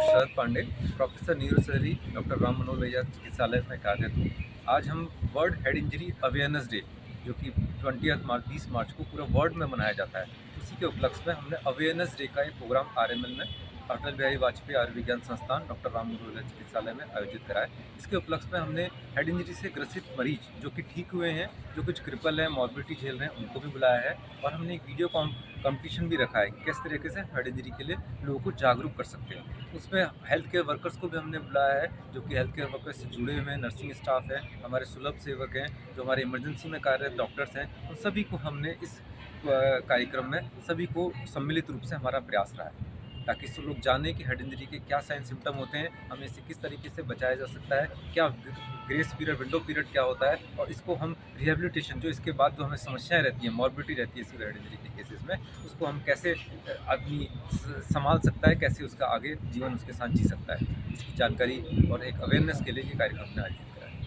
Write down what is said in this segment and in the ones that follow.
मैं Sharad Pandey, professor neurosurgery doctor Ram Manohar Lohia चिकित्सालय में कार्यरत हूँ। आज हम World Head Injury Awareness Day, जो कि 20 मार्च को पूरा वर्ल्ड में मनाया जाता है, उसी के उपलक्ष्य में हमने अवेयरनेस डे का एक प्रोग्राम आरएमएल में अटल बिहारी वाजपेयी आयुर्विज्ञान संस्थान डॉक्टर राम मनोहर लोहिया चिकित्सालय में आयोजित कराया। इसके उपलक्ष्य में हमने हेड इंजरी से ग्रसित मरीज जो कि ठीक हुए हैं, जो कुछ क्रिपल हैं, मॉर्बिडिटी झेल रहे हैं, उनको भी बुलाया है और हमने एक वीडियो कंपटीशन भी रखा है कि किस तरीके से हेड इंजरी के लिए लोगों को जागरूक कर सकते हैं। उसमें हेल्थ केयर वर्कर्स को भी हमने बुलाया है, जो कि हेल्थ केयर वर्कर्स से जुड़े हुए हैं, नर्सिंग स्टाफ है, हमारे सुलभ सेवक हैं, जो हमारे इमरजेंसी में कार्यरत डॉक्टर्स हैं, उन सभी को हमने इस कार्यक्रम में सभी को सम्मिलित रूप से हमारा प्रयास रहा है, ताकि सब लोग जानें कि हेड इंजरी के क्या साइन सिम्टम होते हैं, हमें इसे किस तरीके से बचाया जा सकता है, क्या ग्रेस पीरियड, विंडो पीरियड क्या होता है, और इसको हम रिहेबिलिटेशन, जो इसके बाद जो हमें समस्याएं रहती हैं, मॉर्बिडिटी रहती है सिवियर हेड इंजरी के केसेस में, उसको हम कैसे आदमी संभाल सकता है, कैसे उसका आगे जीवन उसके साथ जी सकता है, इसकी जानकारी और एक अवेयरनेस के लिए ये कार्यक्रम हमने आयोजित करा है।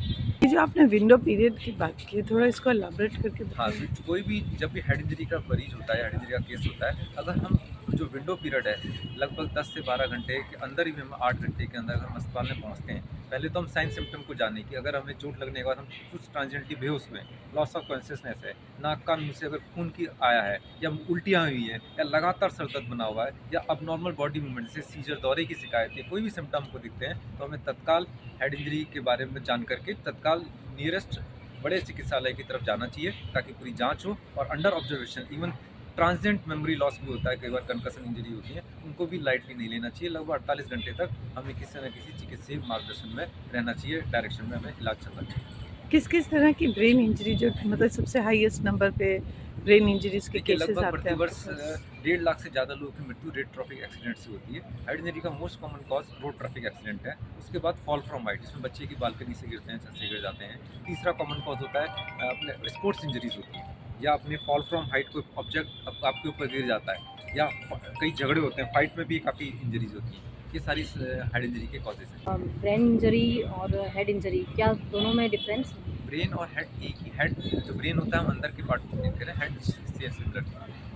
ये जो आपने विंडो पीरियड की बात की है, थोड़ा इसको एलाबरेट करके हाँ, बताइए। तो कोई भी जब भी हेड इंजरी का मरीज होता है, हेड इंजरी का केस होता है, अगर हम जो विंडो पीरियड है लगभग 10 से 12 घंटे के अंदर ही हम 8 घंटे के अंदर हम अस्पताल में पहुंचते हैं। पहले तो हम साइन सिम्टम को जाने की, अगर हमें चोट लगने के बाद हम कुछ ट्रांजिएंटली बेहोश हुए, लॉस ऑफ कॉन्शियसनेस है, नाक कान मुंह से अगर खून की आया है, या उल्टियाँ हुई है, या लगातार सर दर्द बना हुआ है, या अबनॉर्मल बॉडी मूवमेंट जैसे सीजर, दौरे की शिकायत है, कोई भी सिम्टम हमको दिखते हैं, तो हमें तत्काल हेड इंजरी के बारे में जान करके तत्काल नियरेस्ट बड़े चिकित्सालय की तरफ जाना चाहिए, ताकि पूरी जांच हो और under observation. Even transient memory loss भी होता है, कई बार कंकशन इंजरी होती है, उनको भी लाइटली नहीं लेना चाहिए। लगभग 48 घंटे तक हमें किसी न किसी चिकित्सकीय मार्गदर्शन में रहना चाहिए, डायरेक्शन में हमें इलाज चलना चाहिए। किस किस तरह की ब्रेन इंजरी जो मतलब सबसे हाईएस्ट नंबर पे ब्रेन इंजरीज के देखिए, केसेस लगभग आते हैं प्रतिवर्ष आपके पास? 1.5 लाख से ज़्यादा लोगों की मृत्यु रोड ट्रैफिक एक्सीडेंट से होती है। हेड इंजरी का most common cause road traffic accident है। उसके बाद फॉल फ्रॉम हाइट, जिसमें बच्चे की बालकनी से गिरते हैं, छत से गिर जाते हैं। तीसरा कॉमन कॉज होता है अपने स्पोर्ट्स इंजरीज होती है, या अपने फॉल फ्रॉम हाइट कोई ऑब्जेक्ट आपके ऊपर गिर जाता है, या कई झगड़े होते हैं, फाइट में भी काफ़ी इंजरीज होती हैं। ये सारी हेड इंजरी के कॉजेज हैं। ब्रेन इंजरी और हेड इंजरी क्या दोनों में डिफरेंस है? ब्रेन और हेड एक ही, हेड जो ब्रेन होता है हम अंदर के पार्ट को ट्रीट करें, हेड से सिमिलर।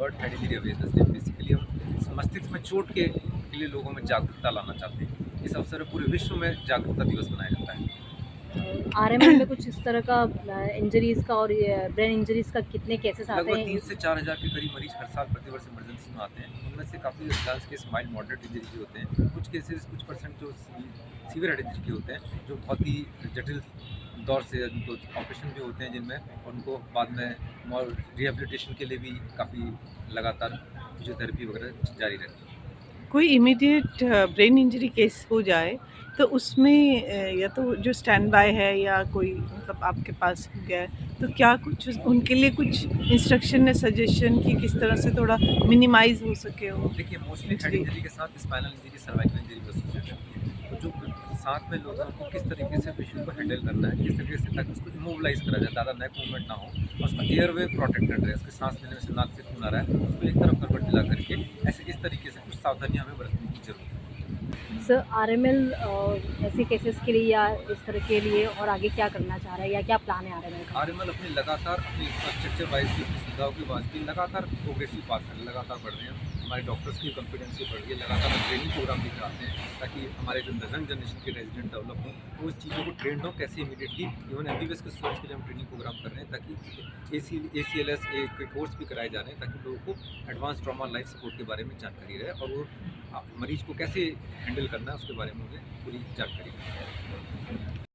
और head Injury Awareness day basically हम मस्तिष्क में चोट के लिए लोगों में जागरूकता लाना चाहते हैं। इस अवसर पर पूरे विश्व में जागरूकता दिवस मनाया जाता है। आरएमएल में कुछ इस तरह का इंजरीज का और ब्रेन इंजरीज का कितने केसेस आते लगभग हैं? 3 से 4 हज़ार के करीब मरीज हर साल प्रतिवर्ष इमरजेंसी में आते हैं। उनमें से काफ़ी अधिकांश केस माइल्ड मॉडरेट इंजरी के होते हैं। कुछ केसेस, कुछ परसेंट जो सीवियर हेड इंजरी के होते हैं, जो बहुत ही जटिल दौर से उनको ऑपरेशन भी होते हैं, जिनमें उनको बाद में रिहेबिलिटेशन के लिए भी काफ़ी लगातार फिजियोथेरेपी वगैरह जारी रहती है। कोई इमीडिएट ब्रेन इंजरी केस हो जाए तो उसमें या तो जो स्टैंड बाय है या कोई मतलब आपके पास हो गया है, तो क्या कुछ उनके लिए कुछ इंस्ट्रक्शन है, सजेशन कि किस तरह से थोड़ा मिनिमाइज हो सके वो देखिए, मोस्टली हेड इंजरी? इंजरी के साथ स्पाइनल इंजरी, सर्वाइकल इंजरी भी एसोसिएटेड रहती है। तो जो साथ में लोगों को किस तरीके से पेशेंट को हैंडल करना है, किस तरीके से, ताकि उसको इमोबिलाइज़ करा जाए, ज़्यादा नेक मूवमेंट ना हो और उसका एयरवे प्रोटेक्टेड रहे, उसके सांस लेने में से नाक से खून आ रहा है, उसको एक तरफ करवट दिला करके ऐसे इस तरीके से कुछ सावधानियाँ हमें बरतने की ज़रूरत है। सर आरएमएल ऐसे केसेस के लिए या इस तरह के लिए और आगे क्या करना चाह रहा है या क्या प्लान है आरएमएल का? आरएमएल अपने लगातार अपनी इंफ्रास्ट्रक्चर वाइज की अपनी सुविधाओं के बाद भी लगातार प्रोग्रेसिव पाथ कर, लगातार बढ़ रहे हैं। हमारे डॉक्टर्स की कॉन्फिडेंस भी बढ़ रही है, लगातार हम ट्रेनिंग प्रोग्राम भी कराते हैं, ताकि हमारे जो यंग जनरेशन के रेजिडेंट डेवलप हों, वो इस चीज़ों को ट्रेंड हो कैसे इमीडिएटली। इवन एमबीबीएस के स्टूडेंट्स के लिए हम ट्रेनिंग प्रोग्राम कर रहे हैं, ताकि ACLS के कोर्स भी कराए जा रहे हैं, ताकि लोगों को एडवांस ट्रॉमा लाइफ सपोर्ट के बारे में जानकारी रहे और वो मरीज को कैसे हैंडल करना है उसके बारे में उन्हें पूरी जानकारी रहे।